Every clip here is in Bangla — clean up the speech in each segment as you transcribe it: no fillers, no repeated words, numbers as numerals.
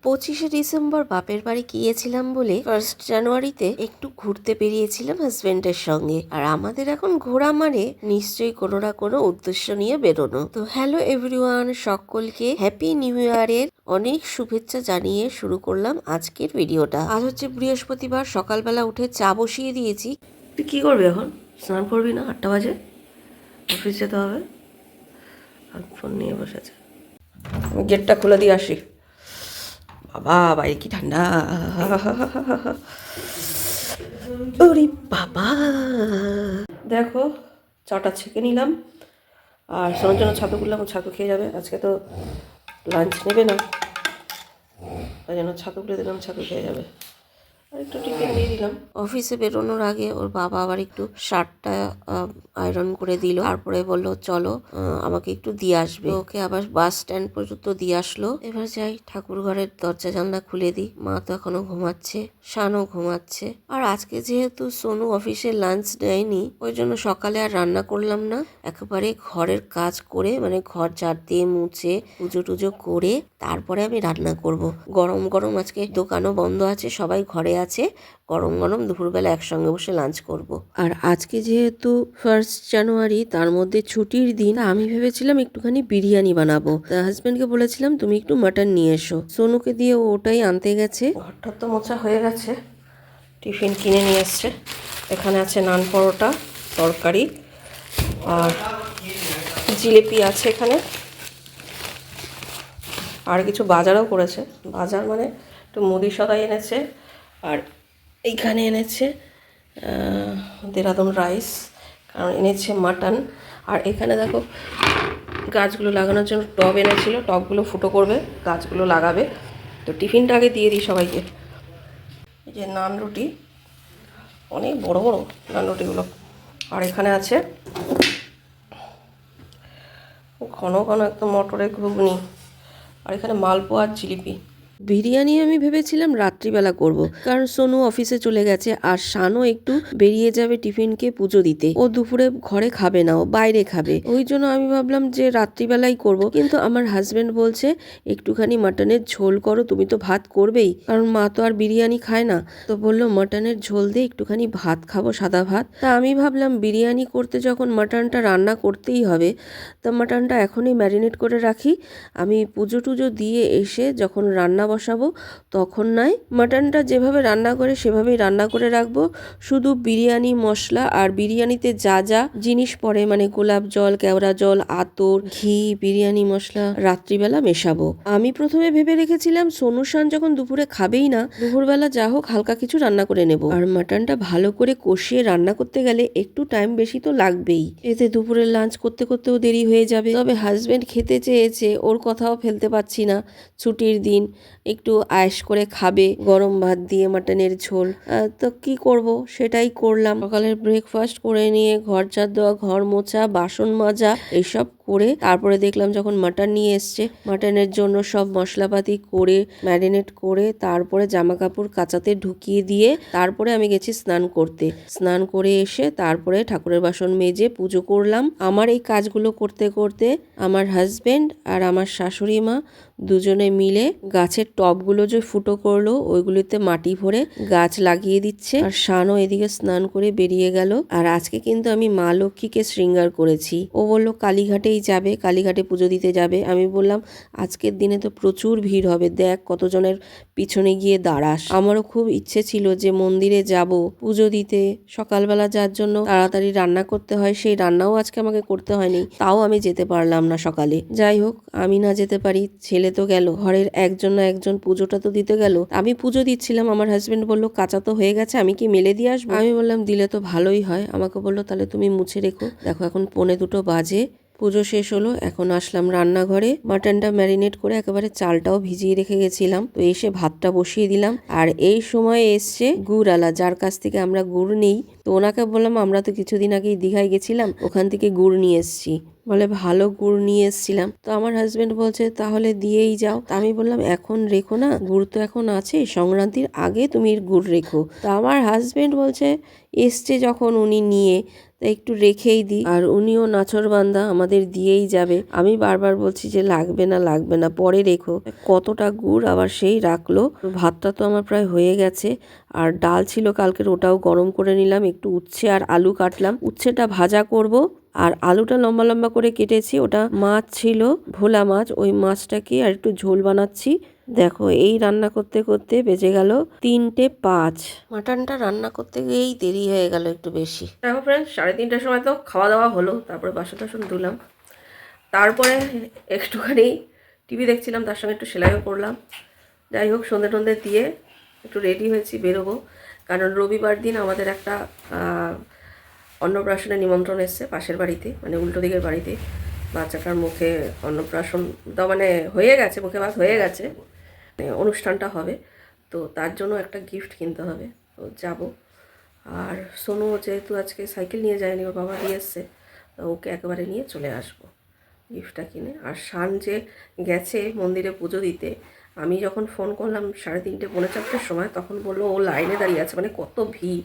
25শে ডিসেম্বর বাপের বাড়ি গিয়েছিলাম বলে 1 জানুয়ারিতে একটু ঘুরতে বেরিয়েছিলাম হাজবেন্ডের সঙ্গে। আর আমাদের এখন ঘোরা মানে নিশ্চয়ই কোনো না কোনো উদ্দেশ্য নিয়ে বেরোনো। তো হ্যালো এভরিওয়ান, সকলকে হ্যাপি নিউ ইয়ারের অনেক শুভেচ্ছা জানিয়ে শুরু করলাম আজকের ভিডিওটা। আজ হচ্ছে বৃহস্পতিবার, সকালবেলা উঠে চা বসিয়ে দিয়েছি। তুই কি করবি এখন? স্নান করবি না? 8টা বাজে, অফিস যেতে হবে। আর ফোন নিয়ে বসেছে। আমি গেটটা খুলে দিয়ে আসি। বাবা বাইরে কি ঠান্ডা! ওরে বাবা, দেখো চাটা ছেঁকে নিলাম আর সোনার জন্য ছাতু করলাম। ছাতু খেয়ে যাবে, আজকে তো লাঞ্চ নেবে না, তাই জন্য ছাতু করে দিলাম, ছাতু খেয়ে যাবে। আর একটু টিফিন দিয়ে দিলাম। অফিসে বেরোনোর আগে ওর বাবা আবার একটু শার্টটা আয়রন করে দিল, তারপরে বললো চলো আমাকে একটু দিয়ে আসবে। ওকে আবার বাস স্ট্যান্ড পর্যন্ত দিয়ে আসলো। এবার যাই ঠাকুর ঘরের দরজা জানলা খুলে দিই। মা তো এখনো ঘুমাচ্ছে, শানও ঘুমাচ্ছে। আর আজকে যেহেতু সোনু অফিসে লাঞ্চ দেয়নি, ওই জন্য সকালে আর রান্না করলাম না। একেবারে ঘরের কাজ করে, মানে ঘর ঝাড় দিয়ে মুছে পুজো টুজো করে তারপরে আমি রান্না করব। গরম গরম আজকে দোকানও বন্ধ আছে, সবাই ঘরে আছে, গরম গরম দুপুরবেলা একসঙ্গে বসে লাঞ্চ করব। আর আজকে যেহেতু 1 জানুয়ারি, তার মধ্যে ছুটির দিন, আমি ভেবেছিলাম একটুখানি বিরিয়ানি বানাবো। হাজবেন্ডকে বলেছিলাম তুমি একটু মাটন নিয়ে এসো। সোনুকে দিয়ে ওটাই আনতে গেছে। ঘরটা তো মোছা হয়ে গেছে, টিফিন কিনে নিয়ে এসছে। এখানে আছে নান পরোটা, তরকারি আর জিলিপি আছে এখানে। আর কিছু বাজারও করেছে। বাজার মানে একটু মুদি সদাই এনেছে, আর এইখানে এনেছে দেরাদুন রাইস, কারণ এনেছে মাটন। আর এখানে দেখো গাছগুলো লাগানোর জন্য টব এনেছিল, টবগুলো ফুটো করবে, গাছগুলো লাগাবে। তো টিফিনটা আগে দিয়ে দিই সবাইকে। এই যে নান রুটি, অনেক বড় বড় নান রুটিগুলো। আর এখানে আছে ঘন ঘন একদম মটরের ঘুগনি, আর এখানে মালপোয়া আর জিলিপি। বিরিয়ানি আমি ভেবেছিলাম রাত্রিবেলা করব, কারণ সোনু অফিসে চলে গেছে আর শানও একটু বেরিয়ে যাবে টিফিনকে পুজো দিতে। ও দুপুরে ঘরে খাবে না, ও বাইরে খাবে। ওই জন্য আমি ভাবলাম যে রাত্রিবেলাই করব, কিন্তু আমার হাজবেন্ড বলছে একটুখানি মাটনের ঝোল করো, তুমি তো ভাত করবেই, কারণ মা তো আর বিরিয়ানি খায় না। তো বললো মাটনের ঝোল দিয়ে একটুখানি ভাত খাবো, সাদা ভাত। তা আমি ভাবলাম বিরিয়ানি করতে যখন মাটনটা রান্না করতেই হবে, তা মাটনটা এখনই ম্যারিনেট করে রাখি। আমি পুজো টুজো দিয়ে এসে যখন রান্না বসাবো তখন নয় মাটনটা যেভাবে রান্না করে সেভাবেই রান্না করে রাখবো। শুধু বিরিয়ানি মশলা আর বিরিয়ানিতে যা যা জিনিস পড়ে, মানে গোলাপ জল, কেওড়া জল, আতর, ঘি, বিরিয়ানি মশলা রাত্রিবেলা মেশাবো। আমি প্রথমে ভেবে রেখেছিলাম সোনু শান যখন দুপুরে খাবেই না, দুপুরবেলা যা হোক হালকা কিছু রান্না করে নেব। আর মাটনটা ভালো করে কষিয়ে রান্না করতে গেলে একটু টাইম বেশি তো লাগবেই, এতে দুপুরের লাঞ্চ করতে করতেও দেরি হয়ে যাবে। তবে হাজবেন্ড খেতে চেয়েছে, ওর কথাও ফেলতে পারছি না। ছুটির দিন একটু আয়েশ করে খাবে, গরম ভাত দিয়ে মাটনের ঝোল। তো কি করব, সেটাই করলাম। সকালের ব্রেকফাস্ট করে নিয়ে ঘর ঝাড় দেওয়া, ঘর মোছা, বাসন মাজা এইসব করে তারপরে দেখলাম যখন মাটন নিয়ে এসছে, মাটনের জন্য সব মশলাপাতি করে ম্যারিনেট করে তারপরে জামা কাপড় কাচাতে ঢুকিয়ে দিয়ে তারপরে আমি গেছি স্নান করতে। স্নান করে এসে তারপরে ঠাকুরের বাসন মেজে পুজো করলাম। আমার এই কাজগুলো করতে করতে আমার হাজবেন্ড আর আমার শাশুড়ি মা দুজনে মিলে গাছের টবগুলো যে ফুটো করলো ওইগুলিতে মাটি ভরে গাছ লাগিয়ে দিচ্ছে। আর শানও এদিকে স্নান করে বেরিয়ে গেল। আর আজকে কিন্তু আমি মা লক্ষ্মীকে শৃঙ্গার করেছি। ও বললো কালীঘাটেই যাবে, কালীঘাটে পুজো দিতে যাবে। আমি বললাম আজকের দিনে তো প্রচুর ভিড় হবে, দেখ কতজনের পিছনে গিয়ে দাঁড়াস। আমারও খুব ইচ্ছে ছিল যে মন্দিরে যাব পুজো দিতে, সকালবেলা যার জন্য তাড়াতাড়ি রান্না করতে হয় সেই রান্নাও আজকে আমাকে করতে হয়নি, তাও আমি যেতে পারলাম না সকালে। যাই হোক, আমি না যেতে পারি, ছেলে তো গেল, ঘরের একজন না একজন পুজোটা তো দিতে গেল। আমি পুজো দিচ্ছিলাম, আমার হাজবেন্ড বলল কাঁচা তো হয়ে গেছে, আমি কি মেলে দিয়ে আসবো? আমি বললাম দিলে তো ভালোই হয়। আমাকে বললো তাহলে তুমি মুছে রেখো। দেখো এখন 1:45 বাজে, পুজো শেষ হলো, এখন আসলাম রান্নাঘরে। মাটনটা ম্যারিনেট করে একেবারে চালটাও ভিজিয়ে রেখে গেছিলাম, তো এসে ভাতটা বসিয়ে দিলাম। আর এই সময় এসছে গুড়-আলা, যার কাছ থেকে আমরা গুড় নেই। তো ওনাকে বললাম আমরা তো কিছুদিন আগেই দীঘায় গেছিলাম, ওখান থেকে গুড় নিয়ে এসছি। বলে ভালো গুড় নিয়ে এসছিলাম। তো আমার হাজবেন্ড বলছে তাহলে দিয়েই যাও। তা আমি বললাম এখন রেখো না, গুড় তো এখন আছে, সংক্রান্তির আগে তুমি গুড় রেখো। তা আমার হাজবেন্ড বলছে এসছে যখন উনি নিয়ে, তা একটু রেখেই দিই। আর উনিও নাছোড়বান্দা, আমাদের দিয়েই যাবে। আমি বারবার বলছি যে লাগবে না লাগবে না, পরে রেখো। কতটা গুড় আবার সেই রাখলো। ভাতটা তো আমার প্রায় হয়ে গেছে। আর ডাল ছিল কালকের, ওটাও গরম করে নিলাম। একটু উচ্ছে আর আলু কাটলাম, উচ্ছেটা ভাজা করব। আর আলুটা লম্বা লম্বা করে কেটেছি। ওটা মাছ ছিল, ভোলা মাছ, ওই মাছটাকে আর একটু ঝোল বানাচ্ছি। দেখো এই রান্না করতে করতে বেজে গেল 3:05। মাটনটা রান্না করতে গিয়েই দেরি হয়ে গেল একটু বেশি। দেখো ফ্রেন্ড, 3:30টার সময় তো খাওয়া দাওয়া হলো, তারপরে বাসন টাসন ধুলাম, তারপরে একটুখানি টিভি দেখছিলাম, তার সঙ্গে একটু সেলাইও করলাম। যাই হোক, সন্ধে টন্ধে দিয়ে একটু রেডি হয়েছি, বেরোবো। কারণ রবিবার দিন আমাদের একটা অন্নপ্রাশনের নিমন্ত্রণ এসছে পাশের বাড়িতে, মানে উল্টো দিকের বাড়িতে। বাচ্চাটার মুখে অন্নপ্রাশন মানে হয়ে গেছে, মুখে ভাত হয়ে গেছে, অনুষ্ঠানটা হবে। তো তার জন্য একটা গিফট কিনতে হবে, তো যাব। আর সোনু যেহেতু আজকে সাইকেল নিয়ে যায়নি, ওর বাবা দিয়ে এসছে, তো ওকে একেবারে নিয়ে চলে আসবো গিফটটা কিনে। আর শান যে গেছে মন্দিরে পুজো দিতে, আমি যখন ফোন করলাম 3:30 পৌনে 4টার সময়, তখন বললো ও লাইনে দাঁড়িয়ে আছে, মানে কত ভিড়,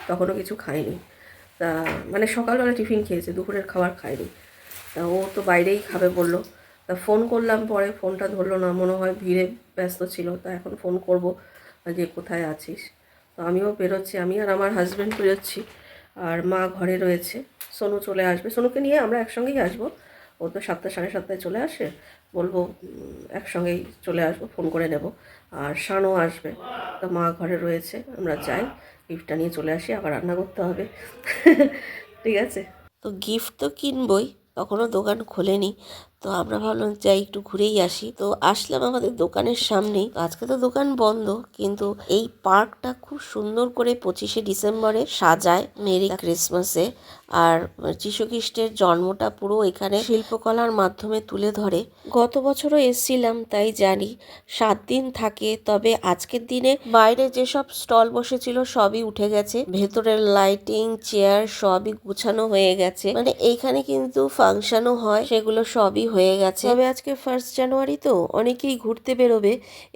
তখনও কিছু খায়নি। তা মানে সকালবেলা টিফিন খেয়েছে, দুপুরের খাবার খায়নি। তা ও তো বাইরেই খাবে বললো। তা ফোন করলাম, পরে ফোনটা ধরলো না, মনে হয় ভিড়ে ব্যস্ত ছিল। তা এখন ফোন করব যে কোথায় আছিস। তো আমিও বেরোচ্ছি, আমি আর আমার হাজব্যান্ড বেরোচ্ছি, আর মা ঘরে রয়েছে। সোনু চলে আসবে, সোনুকে নিয়ে আমরা একসঙ্গেই আসবো। ও তো 7টা 7:30 চলে আসে, বলবো একসঙ্গেই চলে আসবো, ফোন করে নেব। আর শানও আসবে। তো মা ঘরে রয়েছে, আমরা যাই, গিফটটা নিয়ে চলে আসি, আবার রান্না করতে হবে। ঠিক আছে, তো গিফট তো কিনবই, তখনও দোকান খোলেনি। তো আমরা ভাবলাম যাই একটু ঘুরেই আসি। তো আসলাম আমাদের দোকানের সামনেই। আজকে তো দোকান বন্ধ, কিন্তু এই পার্কটা খুব সুন্দর করে 25শে ডিসেম্বরে সাজায়, মেরি ক্রিসমাসে। আর যীশু খ্রিস্টের জন্মটা পুরো এখানে শিল্পকলার মাধ্যমে তুলে ধরে। গত বছরও এসছিলাম, তাই জানি 7 দিন থাকে। তবে আজকের দিনে বাইরে যেসব স্টল বসেছিল সবই উঠে গেছে, ভেতরের লাইটিং, চেয়ার সবই গুছানো হয়ে গেছে। মানে এইখানে কিন্তু ফাংশনও হয়, সেগুলো সবই হয়ে গেছে। তবে আজকে 1 জানুয়ারি তো অনেকেই ঘুরতে বেরোবে,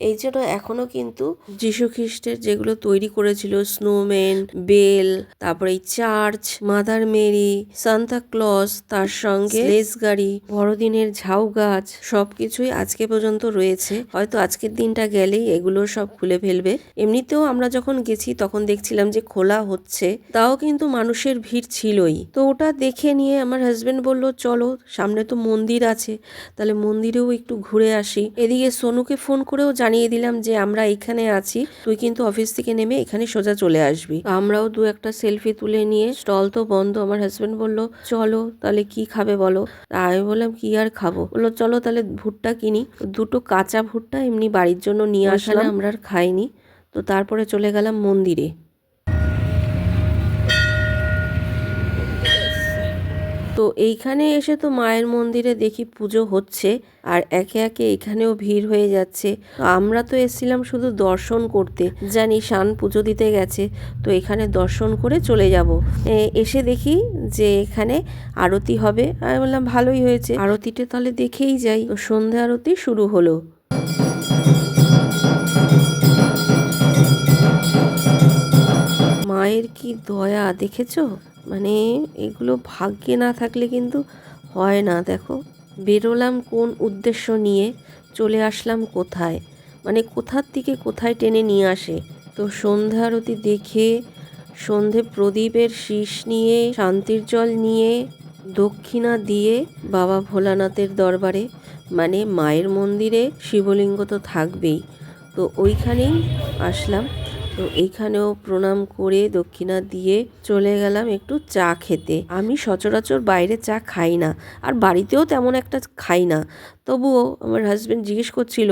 এই জন্য এখনো কিন্তু যীশু খ্রিস্টের যেগুলো তৈরি করেছিল, স্নোম্যান, বেল, তারপরে এই church, Mother Mary, Santa Claus, তার সঙ্গে লেস গাড়ি, বড়দিনের ঝাউ গাছ, সবকিছুই আজকে পর্যন্ত রয়েছে। হয়তো আজকের দিনটা গেলেই এগুলো সব খুলে ফেলবে। এমনিতেও আমরা যখন গেছি তখন দেখছিলাম যে খোলা হচ্ছে, তাও কিন্তু মানুষের ভিড় ছিলই। তো ওটা দেখে নিয়ে আমার হাজবেন্ড বলল চলো, সামনে তো মন্দির আছে, তাহলে মন্দিরেও একটু ঘুরে আসি। এদিকে সোনুকে ফোন করেও জানিয়ে দিলাম যে আমরা এখানে আছি, তুই কিন্তু অফিস থেকে নেমে এখানে সোজা চলে আসবি। আমরাও 2-1টা সেলফি তুলে নিয়ে, স্টল তো বন্ধ, আমার হাজবেন্ড বলল চলো তাহলে কি খাবে বলো। আমি বললাম কি আর খাবো, বললো চলো তাহলে ভুট্টা কিনি। 2টো কাঁচা ভুট্টা এমনি বাড়ির জন্য নিয়ে আসলাম, আমরা আর খাইনি। তো তারপরে চলে গেলাম মন্দিরে। তো এইখানে এসে তো মায়ের মন্দিরে দেখি পুজো হচ্ছে, আর একে একে এখানেও ভিড় হয়ে যাচ্ছে। আমরা তো এসেছিলাম শুধু দর্শন করতে, জানি শান পুজো দিতে গেছে, তো এখানে দর্শন করে চলে যাব। এসে দেখি যে এখানে আরতি হবে। আমি বললাম ভালোই হয়েছে, আরতিটা তাহলে দেখেই যাই। তো সন্ধ্যা আরতি শুরু হলো। মায়ের কি দয়া দেখেছো, মানে এগুলো ভাগ্যে না থাকলে কিন্তু হয় না। দেখো, বেরোলাম কোন উদ্দেশ্য নিয়ে, চলে আসলাম কোথায়, মানে কোথার থেকে কোথায় টেনে নিয়ে আসে। তো সন্ধ্যা আরতি দেখে, সন্ধে প্রদীপের শীষ নিয়ে, শান্তির জল নিয়ে, দক্ষিণা দিয়ে বাবা ভোলানাথের দরবারে, মানে মায়ের মন্দিরে শিবলিঙ্গ তো থাকবেই, তো ওইখানেই আসলাম। তো এইখানেও প্রণাম করে দক্ষিণা দিয়ে চলে গেলাম একটু চা খেতে। আমি সচরাচর বাইরে চা খাই না, আর বাড়িতেও তেমন একটা খাই না। তবুও আমার হাজব্যান্ড জিজ্ঞেস করছিল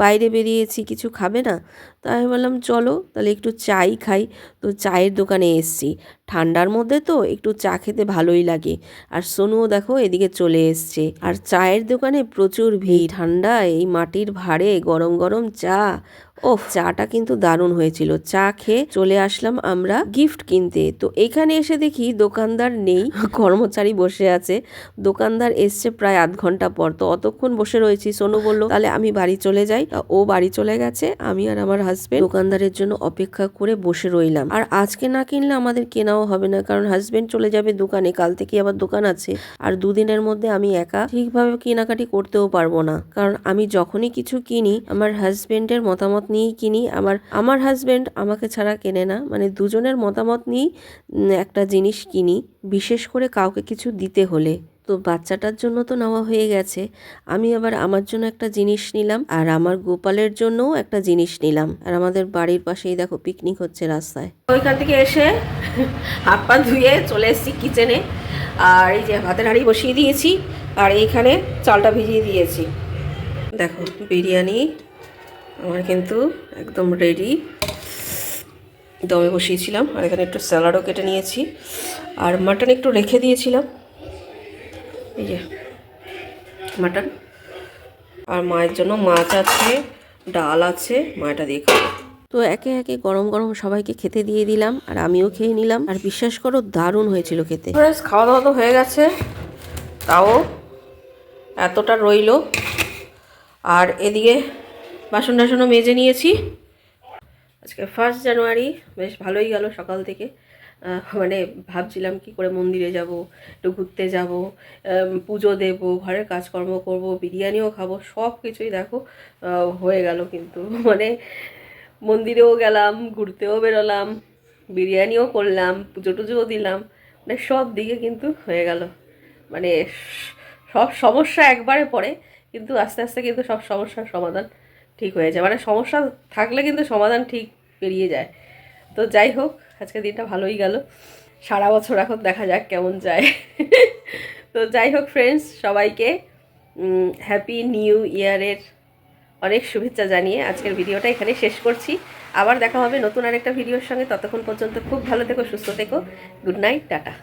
বাইরে বেরিয়েছি কিছু খাবে না, তাই আমি বললাম চলো তাহলে একটু চাই খাই। তো চায়ের দোকানে এসছি, ঠান্ডার মধ্যে তো একটু চা খেতে ভালোই লাগে। আর সোনুও দেখো এদিকে চলে এসছে, আর চায়ের দোকানে প্রচুর ভিড়। ঠান্ডা এই মাটির ভাঁড়ে গরম গরম চা, ওহ চাটা কিন্তু দারুণ হয়েছিল। চা খেয়ে চলে আসলাম আমরা গিফট কিনতে। তো এখানে এসে দেখি দোকানদার নেই, কর্মচারী বসে আছে। দোকানদার এসছে প্রায় আধ ঘন্টা পর, তো অতক্ষণ বসে রয়েছি। সোনু বলল তাহলে আমি বাড়ি চলে যাই। ও বাড়ি চলে গেছে, আমি আর আমার হাজবেন্ড দোকানদারের জন্য অপেক্ষা করে বসে রইলাম। আর আজকে না কিনলে আমাদের কেনাও হবে না, কারণ হাজবেন্ড চলে যাবে দোকানে, কাল থেকে আবার দোকান আছে। আর দুদিনের মধ্যে আমি একা ঠিকভাবে কেনাকাটি করতেও পারবো না, কারণ আমি যখনই কিছু কিনি আমার হাজবেন্ডের মতামত নিয়েই কিনি। আমার হাজবেন্ড আমাকে ছাড়া কেনে না, মানে দুজনের মতামত নিয়েই একটা জিনিস কিনি, বিশেষ করে কাউকে কিছু দিতে হলে। তো বাচ্চাটার জন্য তো নেওয়া হয়ে গেছে, আমি আবার আমার জন্য একটা জিনিস নিলাম, আর আমার গোপালের জন্যও একটা জিনিস নিলাম। আর আমাদের বাড়ির পাশেই দেখো পিকনিক হচ্ছে রাস্তায়। ওইখান থেকে এসে হাত পা ধুয়ে চলে এসেছি কিচেনে, আর এই যে ভাতের হাঁড়ি বসিয়ে দিয়েছি, আর এইখানে চালটা ভিজিয়ে দিয়েছি। দেখো বিরিয়ানি আমার কিন্তু একদম রেডি, দমে বসিয়েছিলাম। আর এখানে একটু স্যালাডও কেটে নিয়েছি, আর মাটন একটু রেখে দিয়েছিলাম, এই যে মাটন। আর মায়ের জন্য মাছ আছে, ডাল আছে, মাটা দিয়ে খাবো। তো একে একে গরম গরম সবাইকে খেতে দিয়ে দিলাম, আর আমিও খেয়ে নিলাম। আর বিশ্বাস করো দারুণ হয়েছিল খেতে। খাওয়া দাওয়া তো হয়ে গেছে, তাও এতটা রইলো। আর এদিকে বাসন টাসনও মেজে নিয়েছি। আজকে 1 জানুয়ারি, বেশ ভালোই গেল সকাল থেকে। মানে ভাবছিলাম কি করে মন্দিরে যাব, একটু ঘুরতে যাব, পুজো দেব, ঘরের কাজকর্ম করব, বিরিয়ানিও খাবো, সব কিছুই দেখো হয়ে গেল। কিন্তু মানে মন্দিরেও গেলাম, ঘুরতেও বেরোলাম, বিরিয়ানিও করলাম, পুজো টুজোও দিলাম, মানে সব দিকে কিন্তু হয়ে গেল। মানে সব সমস্যা একবারে পড়ে, কিন্তু আস্তে আস্তে কিন্তু সব সমস্যার সমাধান ঠিক হয়ে যায়। মানে সমস্যা থাকলে কিন্তু সমাধান ঠিক পেরিয়ে যায়। তো যাই হোক, আজকে দিনটা ভালোই গেল। সারা বছর এখন দেখা যাক কেমন যায়। তো যাই হোক ফ্রেন্ডস, সবাইকে হ্যাপি নিউ ইয়ারের অনেক শুভেচ্ছা জানিয়ে আজকের ভিডিওটা এখানে শেষ করছি। আবার দেখা হবে নতুন আরেকটা ভিডিওর সঙ্গে। ততক্ষণ পর্যন্ত খুব ভালো থেকো, সুস্থ থেকো। Good night, tata.